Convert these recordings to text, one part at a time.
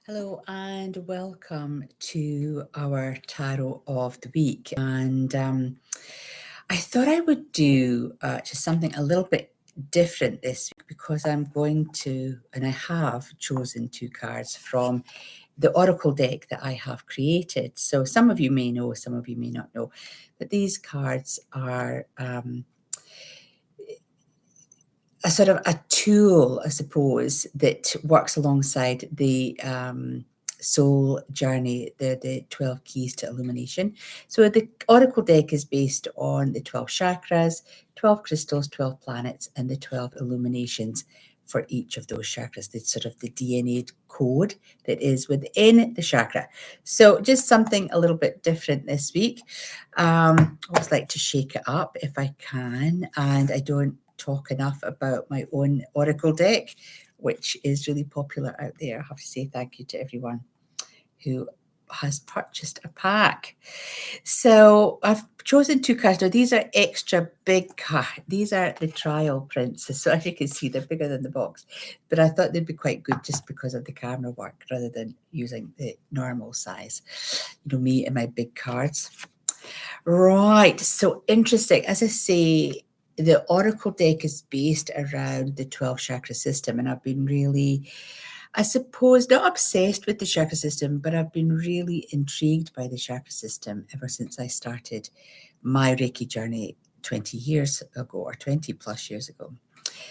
Hello and welcome to our tarot of the week. And I thought I would do just something a little bit different this week because I'm going to, and I have chosen two cards from the oracle deck that I have created. So some of you may know, some of you may not know, but these cards are a sort of a tool, I suppose, that works alongside the soul journey, the 12 keys to illumination. So the oracle deck is based on the 12 chakras, 12 crystals, 12 planets, and the 12 illuminations for each of those chakras. It's sort of the DNA code that is within the chakra. So just something a little bit different this week. I always like to shake it up if I can, and I don't talk enough about my own oracle deck, which is really popular out there. I have to say thank you to everyone who has purchased a pack. So I've chosen two cards. Now these are extra big cards. These are the trial prints. So as you can see, they're bigger than the box. But I thought they'd be quite good just because of the camera work rather than using the normal size. You know, me and my big cards. Right, so interesting. As I say, the oracle deck is based around the 12 chakra system, and I've been really, I suppose, not obsessed with the chakra system, but I've been really intrigued by the chakra system ever since I started my Reiki journey 20 years ago, or 20 plus years ago.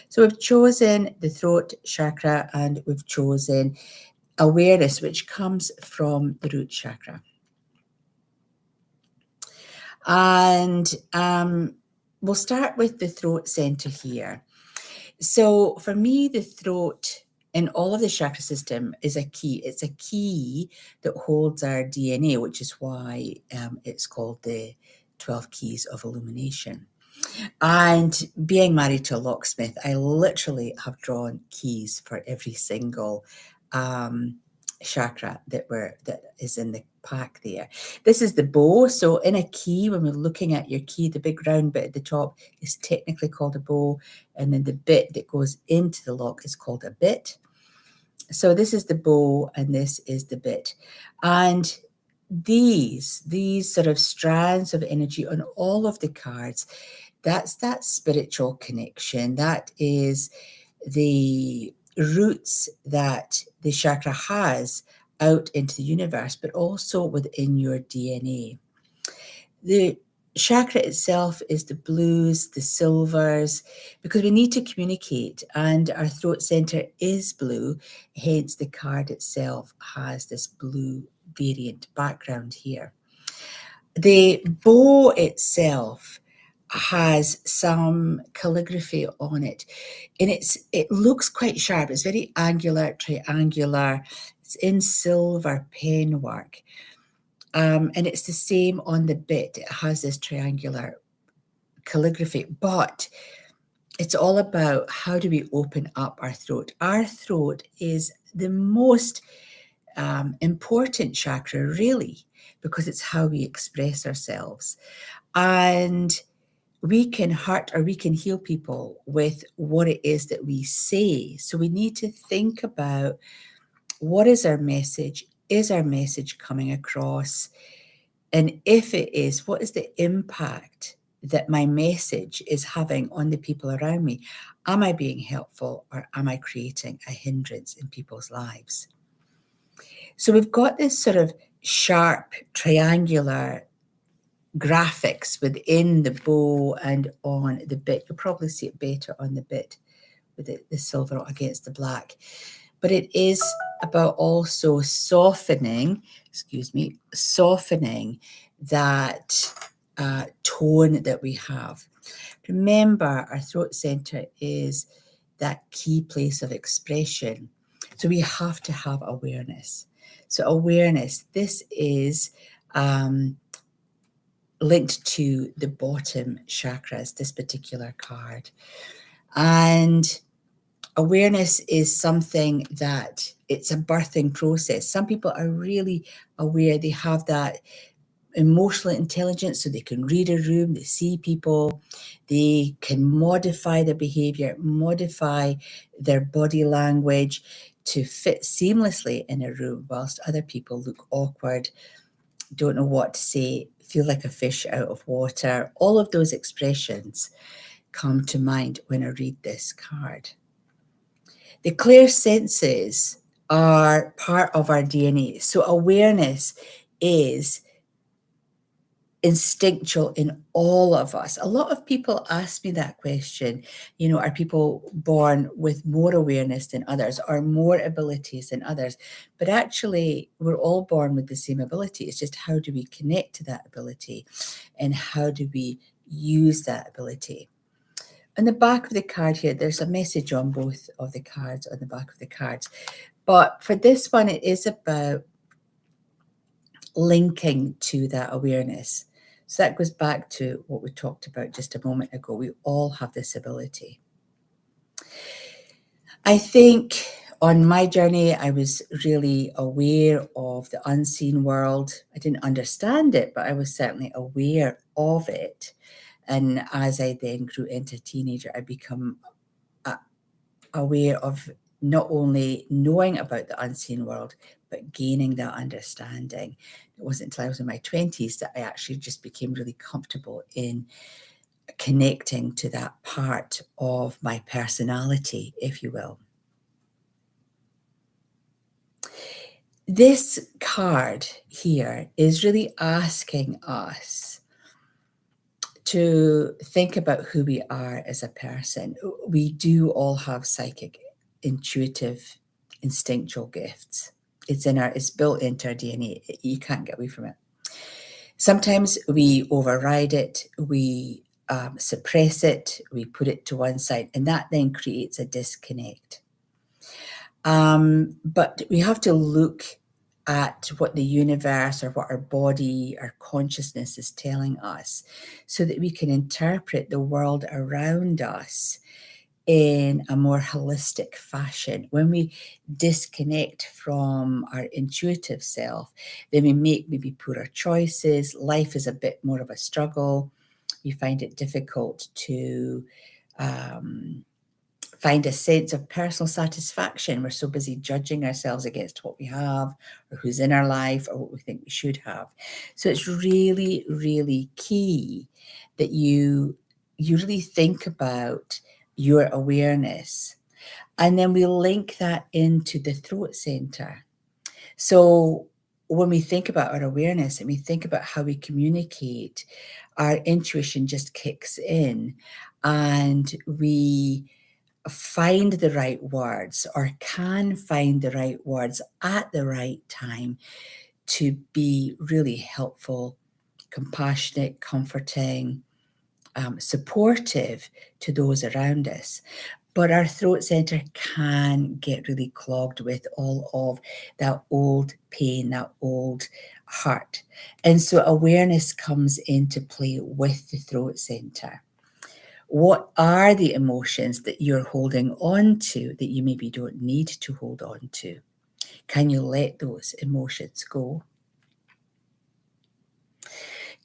So we've chosen the throat chakra and we've chosen awareness, which comes from the root chakra. And we'll start with the throat center here. So for me, the throat in all of the chakra system is a key. It's a key that holds our DNA, which is why it's called the 12 keys of illumination. And being married to a locksmith, I literally have drawn keys for every single chakra that is in the pack there. This is the bow. So in a key, when we're looking at your key, the big round bit at the top is technically called a bow, and then the bit that goes into the lock is called a bit. So this is the bow and this is the bit. And these sort of strands of energy on all of the cards, that's that spiritual connection. That is the roots that the chakra has out into the universe, but also within your DNA. The chakra itself is the blues, the silvers, because we need to communicate, and our throat center is blue, hence the card itself has this blue variant background here. The bow itself has some calligraphy on it, and it looks quite sharp. It's very angular, triangular. It's in silver pen work, and it's the same on the bit. It has this triangular calligraphy, but it's all about how do we open up our throat. Our throat is the most important chakra, really, because it's how we express ourselves. And we can hurt or we can heal people with what it is that we say. So we need to think about, what is our message? Is our message coming across? And if it is, what is the impact that my message is having on the people around me? Am I being helpful, or am I creating a hindrance in people's lives? So we've got this sort of sharp triangular graphics within the bow and on the bit. You'll probably see it better on the bit with the silver against the black. But it is about also softening that tone that we have. Remember, our throat center is that key place of expression. So we have to have awareness. So awareness, this is linked to the bottom chakras, this particular card. And awareness is something that it's a birthing process. Some people are really aware. They have that emotional intelligence, so they can read a room, they see people, they can modify their behavior, modify their body language. to fit seamlessly in a room, whilst other people look awkward, don't know what to say, feel like a fish out of water. All of those expressions come to mind when I read this card. The clear senses are part of our DNA. So awareness is instinctual in all of us. A lot of people ask me that question, are people born with more awareness than others or more abilities than others? But actually, we're all born with the same ability. It's just how do we connect to that ability and how do we use that ability? On the back of the card here, there's a message on both of the cards, on the back of the cards. But for this one, it is about linking to that awareness. So that goes back to what we talked about just a moment ago. We all have this ability. I think on my journey, I was really aware of the unseen world. I didn't understand it, but I was certainly aware of it. And as I then grew into a teenager, I become aware of not only knowing about the unseen world, but gaining that understanding. It wasn't until I was in my 20s that I actually just became really comfortable in connecting to that part of my personality, if you will. This card here is really asking us to think about who we are as a person. We do all have psychic, intuitive, instinctual gifts. It's built into our DNA. You can't get away from it. Sometimes we override it, we suppress it, we put it to one side, and that then creates a disconnect. But we have to look at what the universe or what our body, our consciousness is telling us so that we can interpret the world around us in a more holistic fashion. When we disconnect from our intuitive self, then we make maybe poorer choices. Life is a bit more of a struggle. We find it difficult to find a sense of personal satisfaction. We're so busy judging ourselves against what we have or who's in our life or what we think we should have. So it's really, really key that you really think about your awareness. And then we link that into the throat center. So when we think about our awareness and we think about how we communicate, our intuition just kicks in and we find the right words or can find the right words at the right time to be really helpful, compassionate, comforting, supportive to those around us. But our throat center can get really clogged with all of that old pain, that old hurt. And so awareness comes into play with the throat center. What are the emotions that you're holding on to that you maybe don't need to hold on to? Can you let those emotions go?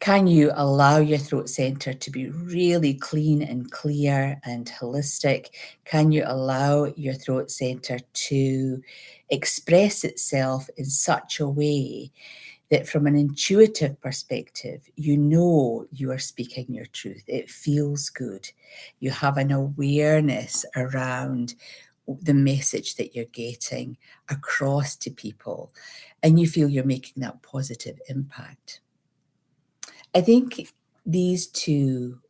Can you allow your throat center to be really clean and clear and holistic? Can you allow your throat center to express itself in such a way that from an intuitive perspective, you are speaking your truth. It feels good. You have an awareness around the message that you're getting across to people, and you feel you're making that positive impact. I think these two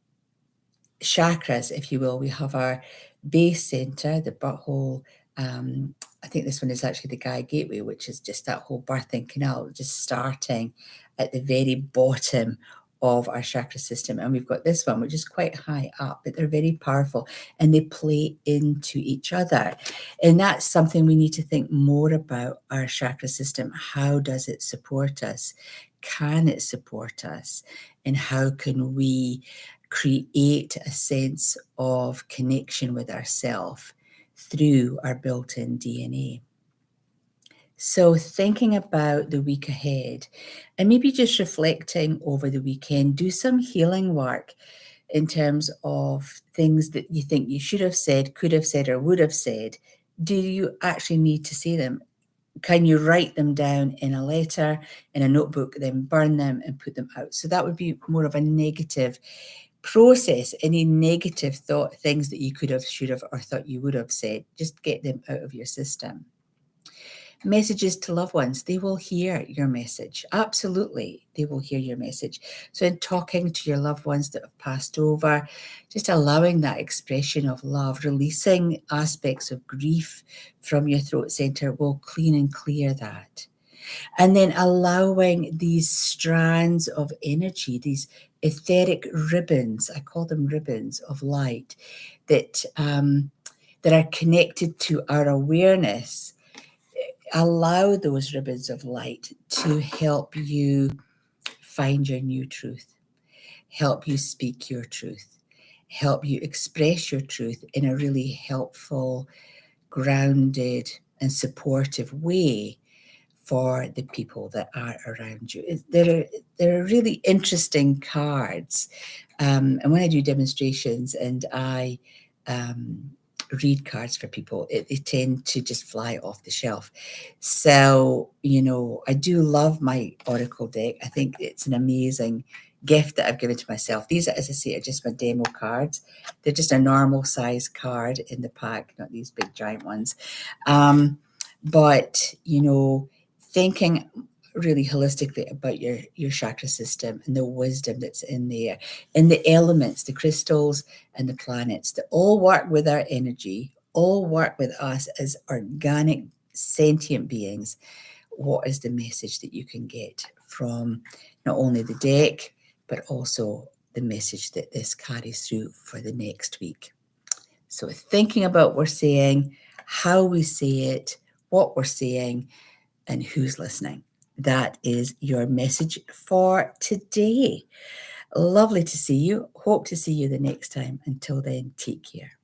chakras, if you will, we have our base center, the butthole. I think this one is actually the Gaia Gateway, which is just that whole birthing canal, just starting at the very bottom of our chakra system. And we've got this one, which is quite high up, but they're very powerful and they play into each other. And that's something we need to think more about, our chakra system. How does it support us? Can it support us? And how can we create a sense of connection with ourselves through our built-in DNA? So thinking about the week ahead and maybe just reflecting over the weekend, do some healing work in terms of things that you think you should have said, could have said, or would have said Do you actually need to say them? Can you write them down in a letter, in a notebook, then burn them and put them out? So that would be more of a negative process. Any negative things that you could have, should have, or thought you would have said, just get them out of your system. Messages to loved ones, they will hear your message. Absolutely, they will hear your message. So in talking to your loved ones that have passed over, just allowing that expression of love, releasing aspects of grief from your throat center will clean and clear that. And then allowing these strands of energy, these etheric ribbons, I call them ribbons of light, that that are connected to our awareness. Allow those ribbons of light to help you find your new truth, help you speak your truth, help you express your truth in a really helpful, grounded, and supportive way for the people that are around you. There are really interesting cards. And when I do demonstrations and I read cards for people, they tend to just fly off the shelf. So, I do love my Oracle deck. I think it's an amazing gift that I've given to myself. These, as I say, are just my demo cards. They're just a normal size card in the pack, not these big giant ones. But, thinking really holistically about your chakra system and the wisdom that's in there, and the elements, the crystals and the planets that all work with our energy, all work with us as organic sentient beings. What is the message that you can get from not only the deck, but also the message that this carries through for the next week? So thinking about what we're saying, how we say it, what we're saying, and who's listening. That is your message for today. Lovely to see you. Hope to see you the next time. Until then, take care.